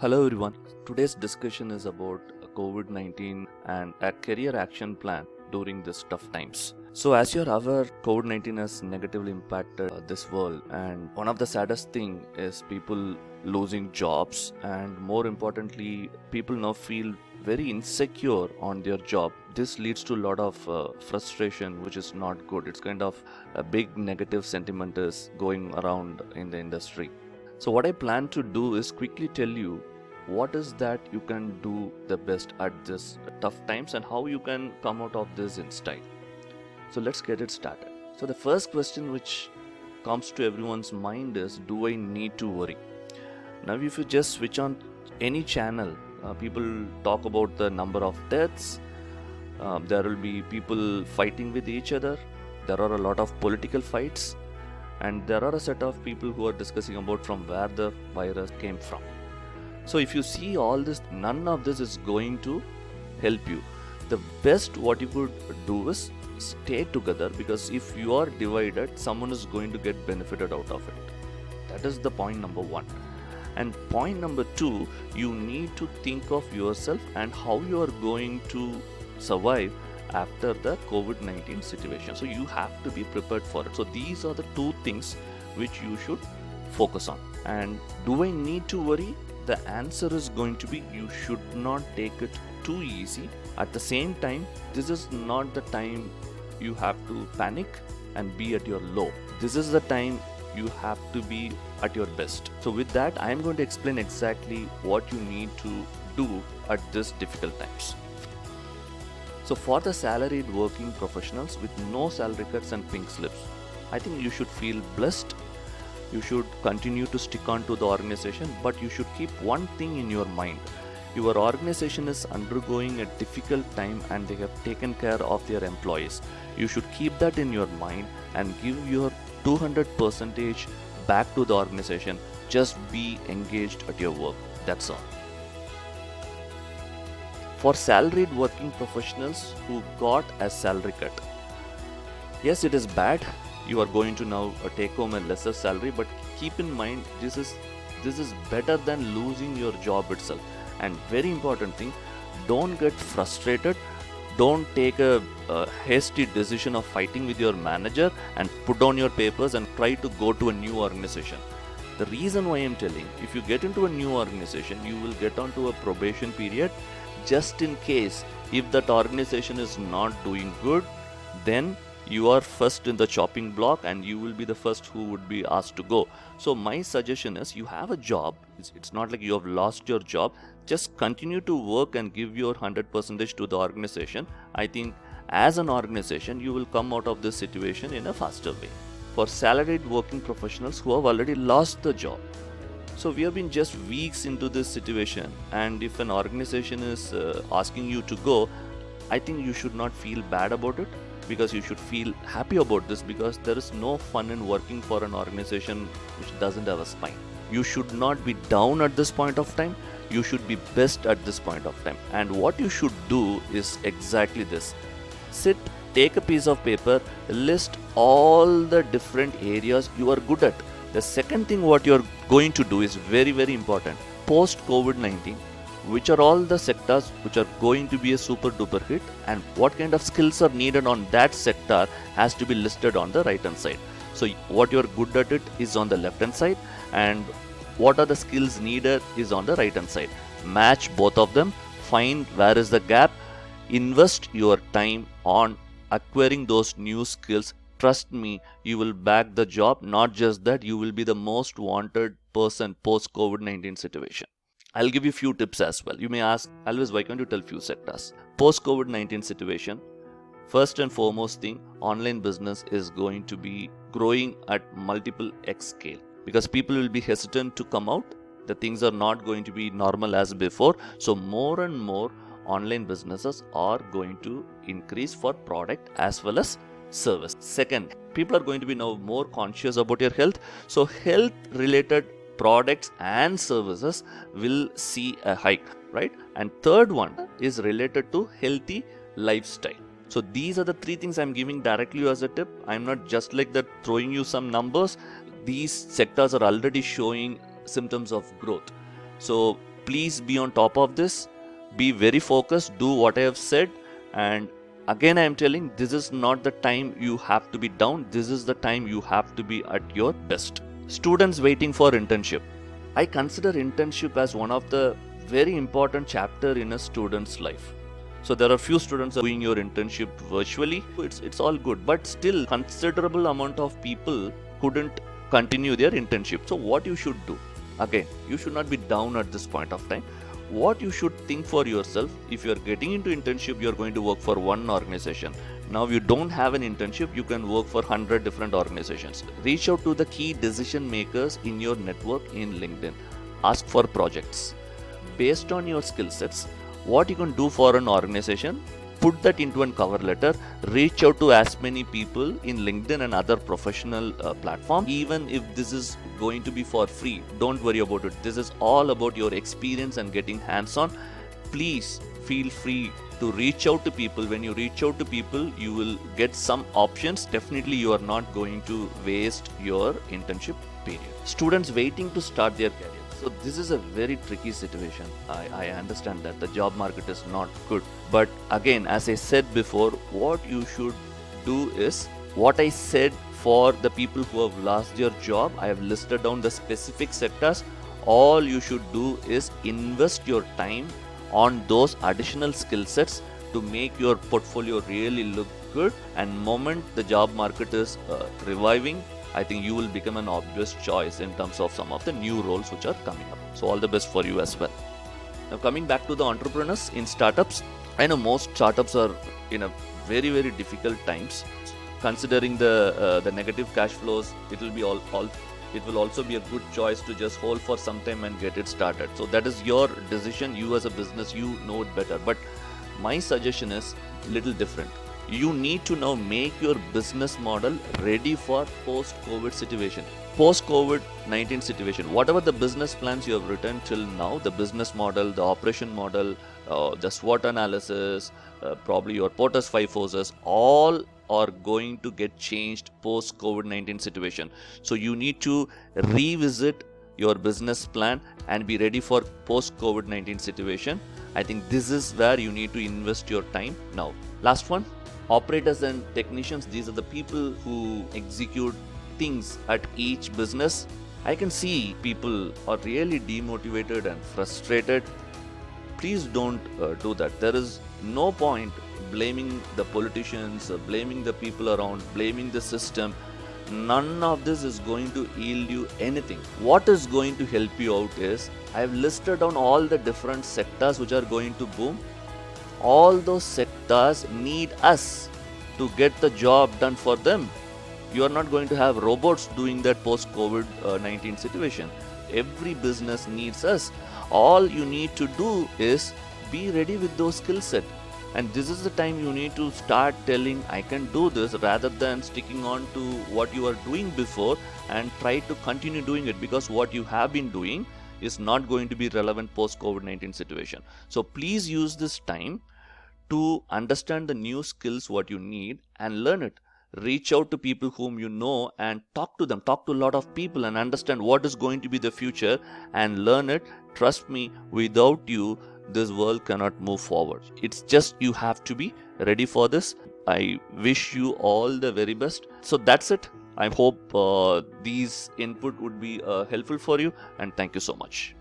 Hello everyone. Today's discussion is about COVID 19 and a career action plan during these tough times. So, as you're aware, COVID 19 has negatively impacted this world, and one of the saddest thing is people losing jobs, and more importantly, people now feel very insecure on their job. This leads to a lot of frustration, which is not good. It's kind of a big negative sentiment is going around in the industry. So, what I plan to do is quickly tell you what is that you can do the best at this tough times and how you can come out of this in style. So, let's get it started. So, the first question which comes to everyone's mind is, do I need to worry? Now, if you just switch on any channel, people talk about the number of deaths. There will be people fighting with each other. There are a lot of political fights, and there are a set of people who are discussing about from where the virus came from. So if you see all this, none of this is going to help you. The best what you could do is stay together, because if you are divided, someone is going to get benefited out of it. That is the point number one. And point number two, you need to think of yourself and how you are going to survive after the COVID-19 situation. So you have to be prepared for it. So these are the two things which you should focus on. And do I need to worry? The answer is going to be, you should not take it too easy. At the same time, this is not the time you have to panic and be at your low. This is the time you have to be at your best. So with that, I am going to explain exactly what you need to do at this difficult times. So for the salaried working professionals with no salary cuts and pink slips, I think you should feel blessed. You should continue to stick on to the organization, but you should keep one thing in your mind. Your organization is undergoing a difficult time and they have taken care of their employees. You should keep that in your mind and give your 200% back to the organization. Just be engaged at your work. That's all. For salaried working professionals who got a salary cut, yes, it is bad. You are going to now take home a lesser salary, but keep in mind this is better than losing your job itself. And very important thing, don't get frustrated. Don't take a hasty decision of fighting with your manager and put down your papers and try to go to a new organization. The reason why I am telling, if you get into a new organization, you will get onto a probation period. Just in case if that organization is not doing good, then you are first in the chopping block and you will be the first who would be asked to go. So my suggestion is, you have a job. It's not like you have lost your job. Just continue to work and give your 100% to the organization. I think as an organization, you will come out of this situation in a faster way. For salaried working professionals who have already lost the job, so we have been just weeks into this situation, and if an organization is asking you to go, I think you should not feel bad about it, because you should feel happy about this, because there is no fun in working for an organization which doesn't have a spine. You should not be down at this point of time. You should be best at this point of time. And what you should do is exactly this. Sit, take a piece of paper, list all the different areas you are good at. The second thing what you are going to do is very, very important. Post COVID-19, which are all the sectors which are going to be a super duper hit, and what kind of skills are needed on that sector has to be listed on the right hand side. So what you are good at it is on the left hand side, and what are the skills needed is on the right hand side. Match both of them, find where is the gap, invest your time on acquiring those new skills. Trust me, you will back the job. Not just that, you will be the most wanted person post COVID-19 situation. I'll give you a few tips as well. You may ask, Always, why can't you tell few sectors? Post COVID-19 situation, first and foremost thing, online business is going to be growing at multiple X scale, because people will be hesitant to come out. The things are not going to be normal as before. So more and more online businesses are going to increase for product as well as service. Second, people are going to be now more conscious about your health. So health related products and services will see a hike, right? And third one is related to healthy lifestyle. So these are the three things I'm giving directly as a tip. I'm not just like that throwing you some numbers. These sectors are already showing symptoms of growth. So Please be on top of this. Be very focused. Do what I have said. And again, I am telling, this is not the time you have to be down. This is the time you have to be at your best. Students waiting for internship. I consider internship as one of the very important chapter in a student's life. So there are few students doing your internship virtually. It's all good, but still considerable amount of people couldn't continue their internship. So what you should do? Again, you should not be down at this point of time. What you should think for yourself, if you are getting into internship, you are going to work for one organization. Now you don't have an internship, you can work for 100 different organizations. Reach out to the key decision makers in your network in LinkedIn. Ask for projects. Based on your skill sets, what you can do for an organization, put that into a cover letter, reach out to as many people in LinkedIn and other professional platforms. Even if this is going to be for free, don't worry about it. This is all about your experience and getting hands-on. Please feel free to reach out to people. When you reach out to people, you will get some options. Definitely you are not going to waste your internship period. Students waiting to start their career. So this is a very tricky situation. I understand that the job market is not good. But again, as I said before, what you should do is what I said for the people who have lost their job. I have listed down the specific sectors. All you should do is invest your time on those additional skill sets to make your portfolio really look good. And moment the job market is reviving, I think you will become an obvious choice in terms of some of the new roles which are coming up. So all the best for you as well. Now coming back to the entrepreneurs in startups, I know most startups are in a very, very difficult times. Considering the negative cash flows, it will also be a good choice to just hold for some time and get it started. So that is your decision. You as a business, you know it better. But my suggestion is little different. You need to now make your business model ready for post-COVID situation. Post-COVID-19 situation, whatever the business plans you have written till now, the business model, the operation model, the SWOT analysis, probably your POTUS 5 forces, all are going to get changed post-COVID-19 situation. So you need to revisit your business plan and be ready for post-COVID-19 situation. I think this is where you need to invest your time now. Last one, operators and technicians. These are the people who execute things at each business. I can see people are really demotivated and frustrated. Please don't do that. There is no point blaming the politicians, blaming the people around, blaming the system. None of this is going to yield you anything. What is going to help you out is, I have listed down all the different sectors which are going to boom. All those sectors need us to get the job done for them. You are not going to have robots doing that post-COVID-19 situation. Every business needs us. All you need to do is be ready with those skill set. And this is the time you need to start telling, I can do this, rather than sticking on to what you are doing before and try to continue doing it, because what you have been doing is not going to be relevant post-COVID-19 situation. So please use this time to understand the new skills what you need and learn it. Reach out to people whom you know and talk to them. Talk to a lot of people and understand what is going to be the future and learn it. Trust me, without you, this world cannot move forward. It's just you have to be ready for this. I wish you all the very best. So that's it. I hope these input would be helpful for you, and thank you so much.